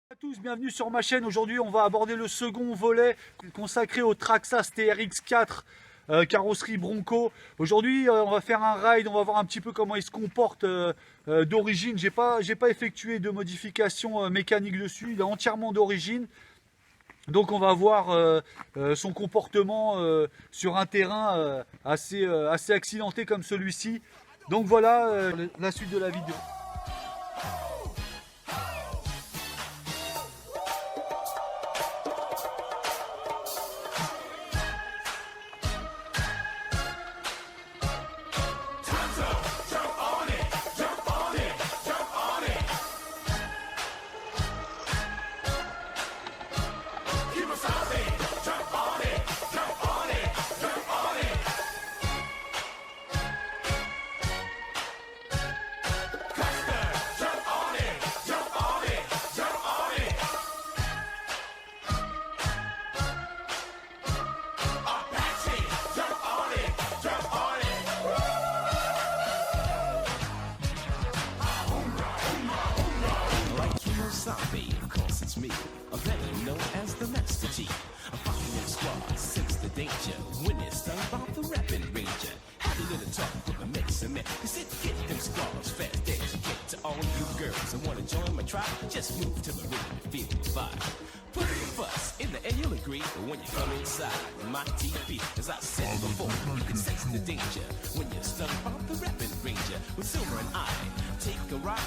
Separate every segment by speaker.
Speaker 1: À tous, bienvenue sur ma chaîne. Aujourd'hui, on va aborder le second volet consacré au Traxxas TRX4 carrosserie Bronco. Aujourd'hui, on va faire un ride, on va voir un petit peu comment il se comporte d'origine. J'ai pas effectué de modification mécanique dessus, il est entièrement d'origine. Donc on va voir son comportement sur un terrain assez accidenté comme celui-ci. Donc voilà la suite de la vidéo.
Speaker 2: Of course it's me, a veteran known as the Master G. I'm fighting in the squad, sense the danger. When it's done about the rapping ranger. Have a little talk with a medicine man. He said get them scars fast as you get. To all you girls that wanna join my tribe, just move to the rhythm and feel the vibe. Put the fuss in the end, you'll agree. But when you come inside, my TP, as I said before, sense the danger. When you're stuck about the rapping ranger with Silver and I take a ride.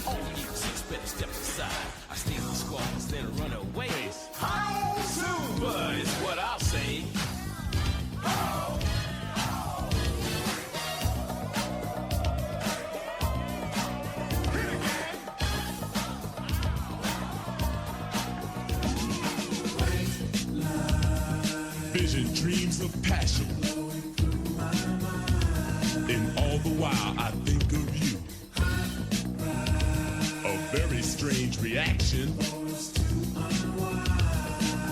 Speaker 2: All you six better step aside. I steal the squads, then run away. Hi, Silver is what I'll say. Oh.
Speaker 3: Vision, dreams of passion. And all the while I think of you. A very strange reaction.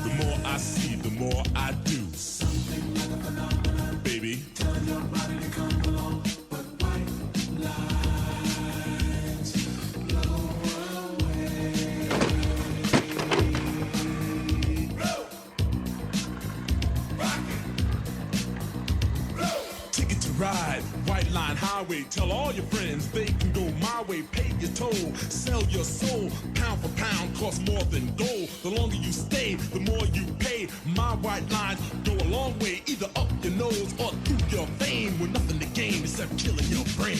Speaker 3: The more I see, the more I do. Baby, tell your body to come along, but white lines blow away. Blow. Rock it. Blow. Ticket to ride, White Line Highway. Tell all your friends they can go my way. Pay your toll, sell your soul. Pound for pound costs more than gold. The longer you stay, the more you pay. My white lines go a long way, either up your nose or through your vein. With nothing to gain except killing your brain.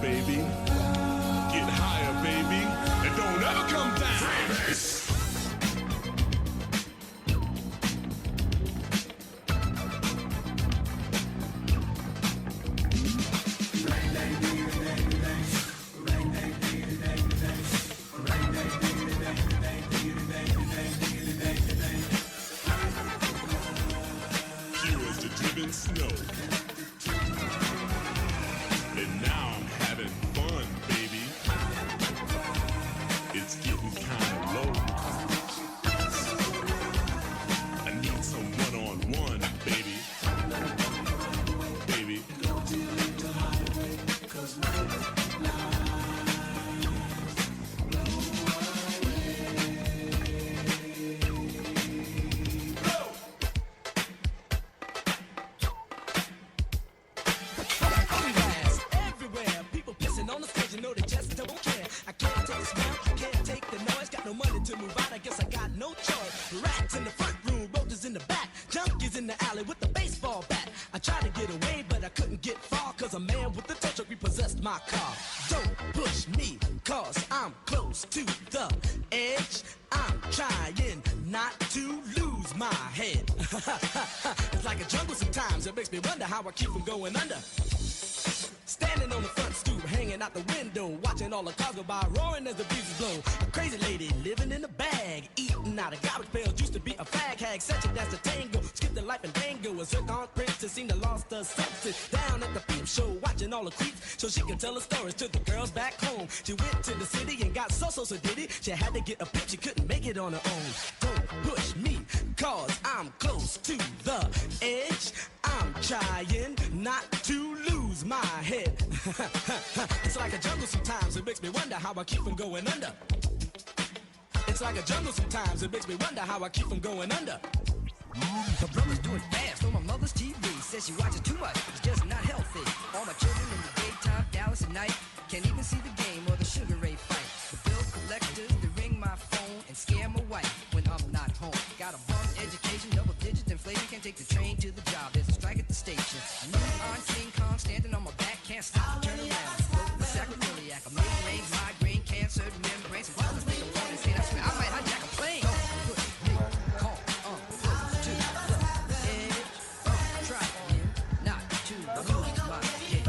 Speaker 3: Baby, get higher, baby, and don't ever come down. Pure as the driven snow. And now I'm having fun, baby. It's getting kind of low. I need some one-on-one, baby. Baby.
Speaker 2: To move out, I guess I got no choice. Rats in the front room, roaches in the back, junkies in the alley with the baseball bat. I tried to get away, but I couldn't get far, cause a man with a tow truck repossessed my car. Don't push me, cause I'm close to the edge. I'm trying not to lose my head. It's like a jungle sometimes, it makes me wonder how I keep from going under.
Speaker 4: Standing on the front stoop, hanging out the window, watching all the cars go by, roaring as the breezes blow. A crazy lady living in a bag, eating out of garbage pails, used to be a fag hag, such a dance to tango, skipped the life and dango. A zircon princess seemed to lost her senses. Down at the peep show, watching all the creeps, so she could tell her stories to the girls back home. She went to the city and got so did it. She had to get a pimp, she couldn't make it on her own. Don't push me, cause I'm close to the edge. I'm trying not to lose my head. It's like a jungle sometimes, it makes me wonder how I keep from going under. It's like a jungle sometimes, it makes me wonder how I keep from going under.
Speaker 5: My brother's doing fast on my mother's TV. Says she watches too much, it's just not healthy. All my children in the daytime, Dallas at night. Can't even see the game or the Sugar Ray fight. The bill collectors, they ring my phone and scare my wife when I'm not home. Got a bum education, double digit inflation. Can't take the train to the job, there's a strike at the station. I'm on King Kong, standing on my back, can't stop to turn around. Local sacroiliac, a migraine, migraine, cancer, membrane. Some problems make a phone and say, I swear I might hijack a plane. Don't put me, call, close to the edge. Trying not to lose my head.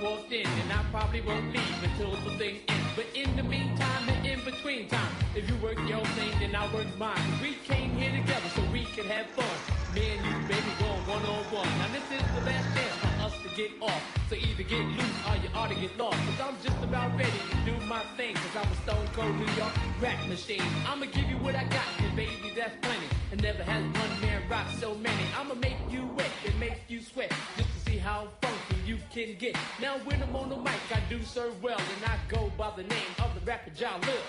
Speaker 6: walked in, and I probably won't leave until the thing ends. But in the meantime and in between time, if you work your thing, then I work mine. We came here together so we can have fun. Me and you, baby, going one-on-one. Now this is the last chance for us to get off. So either get loose or you ought to get lost. Cause I'm just about ready to do my thing. Cause I'm a stone cold New York rap machine. I'ma give you what I got, and baby, that's plenty. And never has one man rock so many. I'ma make you wet and make you sweat. Just to see how funky you can get. Now when I'm on the mic, I do serve well. And I go by the name of the rapper Ja Lil.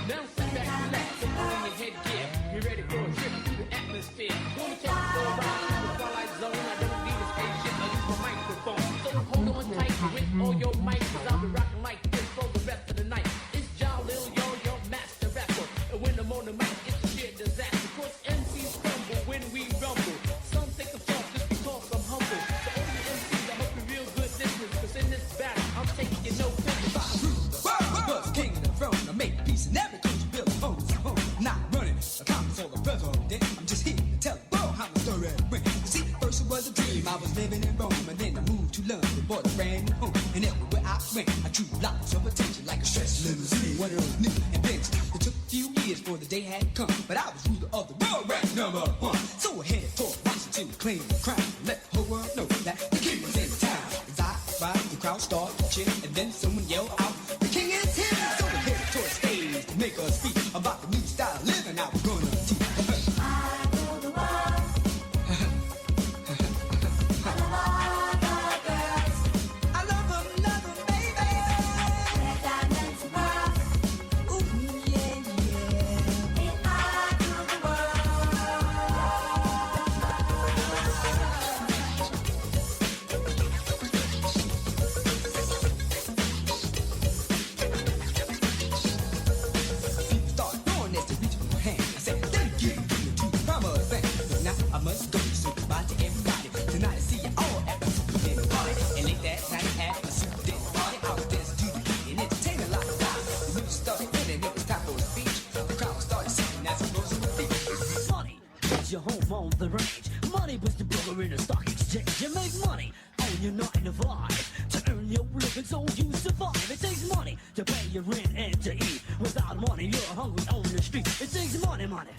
Speaker 6: Now sit back, relax, and put on your headgear. Get ready for a trip through the atmosphere. Gonna take you for a ride through the twilight zone. I don't need a spaceship, I use my microphone. So hold on tight with all your mic, cause I'll be rocking like this for the rest of the night. It's Ja Lil, your master rapper. And when I'm on the mic, it's a sheer disaster. Cause MCs stumble when we rumble. Some think I'm soft just because I'm humble. So all you MCs, I hope you're real good listeners. Cause in this battle, I'm taking no prisoners.
Speaker 5: Was king of the throne, I make peace in every country, build homes, home. Not running, a conference or a president. I'm just here to tell the world how the story went. You see, first it was a dream, I was living in Rome, and then I moved to London, bought a brand new home. And everywhere I went, I drew lots of attention, like a stress limousine. One of those new inventions. It took a few years before the day had come, but I was ruler of the world, ranked #1. So I headed toward Washington, claimed the crown, let the whole world know that the king was in town. As I arrived, the crowd started to cheer, and then someone yelled out, "The king is here!" So we headed toward stage to make us speak about the new style of living I was gonna teach.
Speaker 7: I rule the world. I love all the girls.
Speaker 5: I love 'em, baby.
Speaker 7: Red diamonds and pearls.
Speaker 5: Ooh, yeah, yeah.
Speaker 7: And I rule the world.
Speaker 4: was your home on the range. Money was the broker in the stock exchange. You make money on your 9 to 5 to earn your living so you survive. It takes money to pay your rent and to eat. Without money, you're hungry on the street. It takes money, money.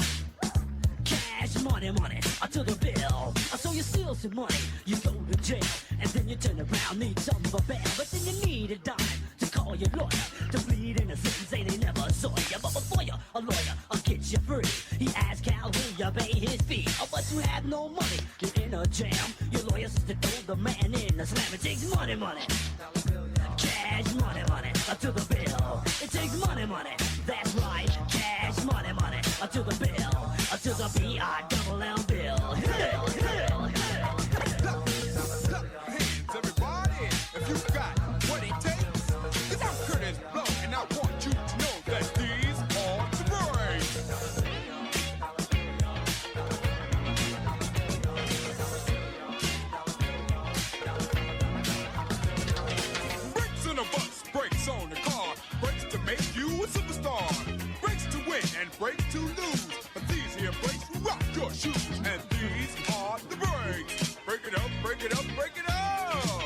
Speaker 4: Cash money, money, to the bill. So you steal some money, you go to jail, and then you turn around, need some of a bail. But then you need a dime to call your lawyer, to plead innocent, say they never saw you. But before you, a lawyer, I'll get you free. He asks how will you pay his fee. Oh, but you have no money, you're in a jam. Your lawyer says to throw the man in the slam. It takes money, money. Cash money, money, to the bill. It takes money, money. That's right, cash money, money, to the bill. To the B-I-double-L bill.
Speaker 3: Hands, everybody, if you got what it takes. 'Cause I'm Curtis Blow, and I want you to know that these are the breaks. Brakes on a bus, brakes on the car, brakes to make you a superstar, brakes to win and brakes to lose. But these here brakes rock your shoes, and these are the breaks. Break it up, break it up, break it up.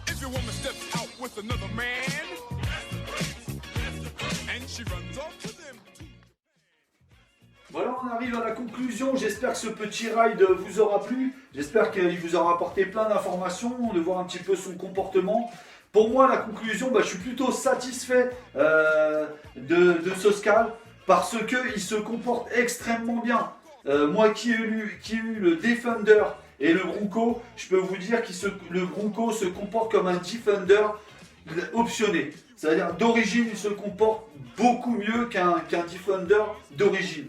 Speaker 3: If your woman steps out with another man, and she runs off to them too.
Speaker 1: Voilà, on arrive à la conclusion. J'espère que ce petit ride vous aura plu. J'espère qu'il vous aura apporté plein d'informations, de voir un petit peu son comportement. Pour moi, la conclusion, je suis plutôt satisfait de ce Scal parce qu'il se comporte extrêmement bien. Moi qui ai eu le Defender et le Bronco, je peux vous dire que le Bronco se comporte comme un Defender optionné. C'est-à-dire d'origine, il se comporte beaucoup mieux qu'un Defender d'origine.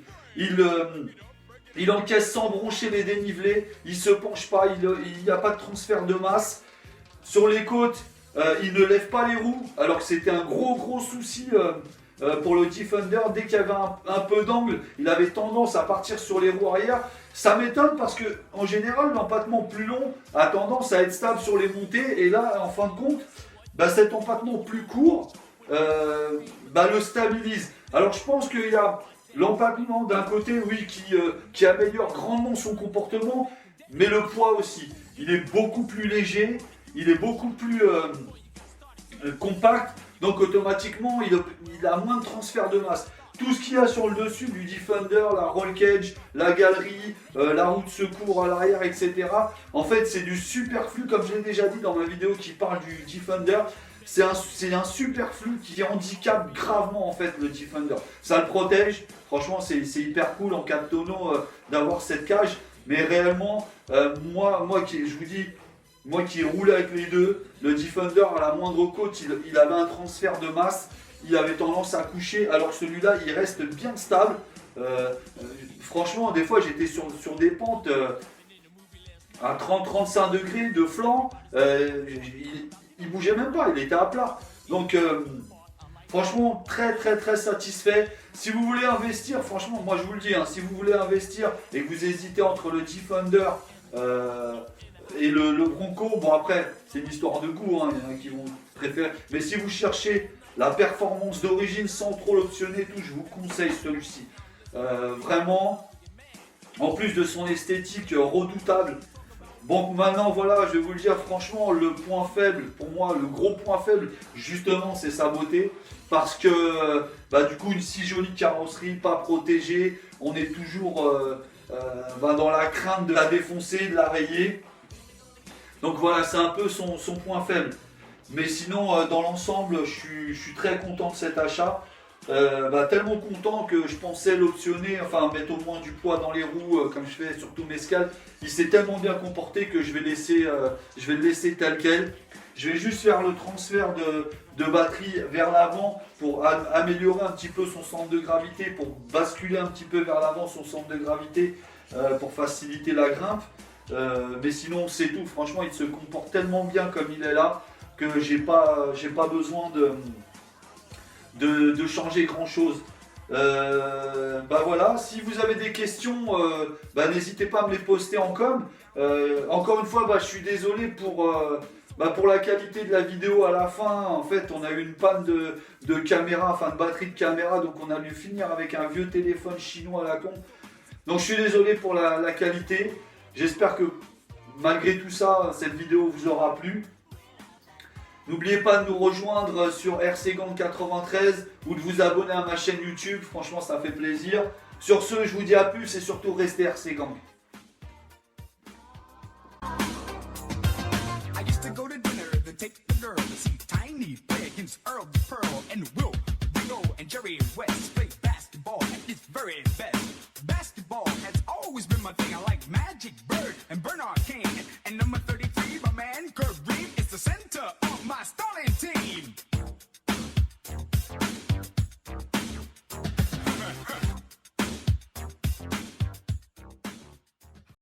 Speaker 1: Il encaisse sans broncher les dénivelés, il se penche pas, il n'y a pas de transfert de masse. Sur les côtes, il ne lève pas les roues, alors que c'était un gros souci pour le Defender. Dès qu'il y avait un peu d'angle, il avait tendance à partir sur les roues arrière. Ça m'étonne parce que en général, l'empattement plus long a tendance à être stable sur les montées. Et là, en fin de compte, cet empattement plus court le stabilise. Alors je pense qu'il y a l'empattement d'un côté, oui, qui améliore grandement son comportement, mais le poids aussi. Il est beaucoup plus léger, il est beaucoup plus compact, donc automatiquement il a moins de transfert de masse. Tout ce qu'il y a sur le dessus du Defender, la roll cage, la galerie, la roue de secours à l'arrière, etc. En fait, c'est du superflu, comme je l'ai déjà dit dans ma vidéo qui parle du Defender. C'est un superflu qui handicape gravement en fait le Defender. Ça le protège, franchement c'est hyper cool en cas de tonneau d'avoir cette cage. Mais réellement, moi qui roule avec les deux, le Defender à la moindre côte, il avait un transfert de masse, il avait tendance à coucher, alors que celui-là il reste bien stable. Franchement, des fois j'étais sur des pentes à 30-35 degrés de flanc. Il bougeait même pas, il était à plat. Donc franchement très satisfait. Si vous voulez investir, franchement moi je vous le dis, si vous voulez investir et que vous hésitez entre le Defender et le Bronco, bon après c'est une histoire de goût, il y en a qui vont préférer. Mais si vous cherchez la performance d'origine sans trop l'optionner, je vous conseille celui-ci. Vraiment, en plus de son esthétique redoutable. Bon, maintenant, voilà, je vais vous le dire, franchement, le point faible, pour moi, le gros point faible, justement, c'est sa beauté. Parce que, du coup, une si jolie carrosserie, pas protégée, on est toujours dans la crainte de la défoncer, de la rayer. Donc voilà, c'est un peu son point faible. Mais sinon, dans l'ensemble, je suis très content de cet achat. Tellement content que je pensais l'optionner, enfin mettre au moins du poids dans les roues comme je fais sur tous mes Scals. Il s'est tellement bien comporté que je vais le laisser tel quel. Je vais juste faire le transfert de batterie vers l'avant pour améliorer un petit peu son centre de gravité, pour basculer un petit peu vers l'avant son centre de gravité pour faciliter la grimpe. Mais sinon c'est tout, franchement il se comporte tellement bien comme il est là que j'ai pas besoin de changer grand chose. voilà, si vous avez des questions, n'hésitez pas à me les poster en com. Encore une fois, je suis désolé pour la qualité de la vidéo à la fin. En fait, on a eu une panne de caméra, enfin de batterie de caméra, donc on a dû finir avec un vieux téléphone chinois à la con. Donc je suis désolé pour la qualité. J'espère que malgré tout ça, cette vidéo vous aura plu. N'oubliez pas de nous rejoindre sur RCGang93 ou de vous abonner à ma chaîne YouTube. Franchement, ça fait plaisir. Sur ce, je vous dis à plus et surtout restez RCGang.
Speaker 5: I used to go to dinner to take the girl to see Tiny play against Earl the Pearl and Will, Ringo, and Jerry West play basketball at its very best. Basketball has always been my thing. I like Magic Bird and Bernard King. And number 33, my man Kareem is the center of my starting team.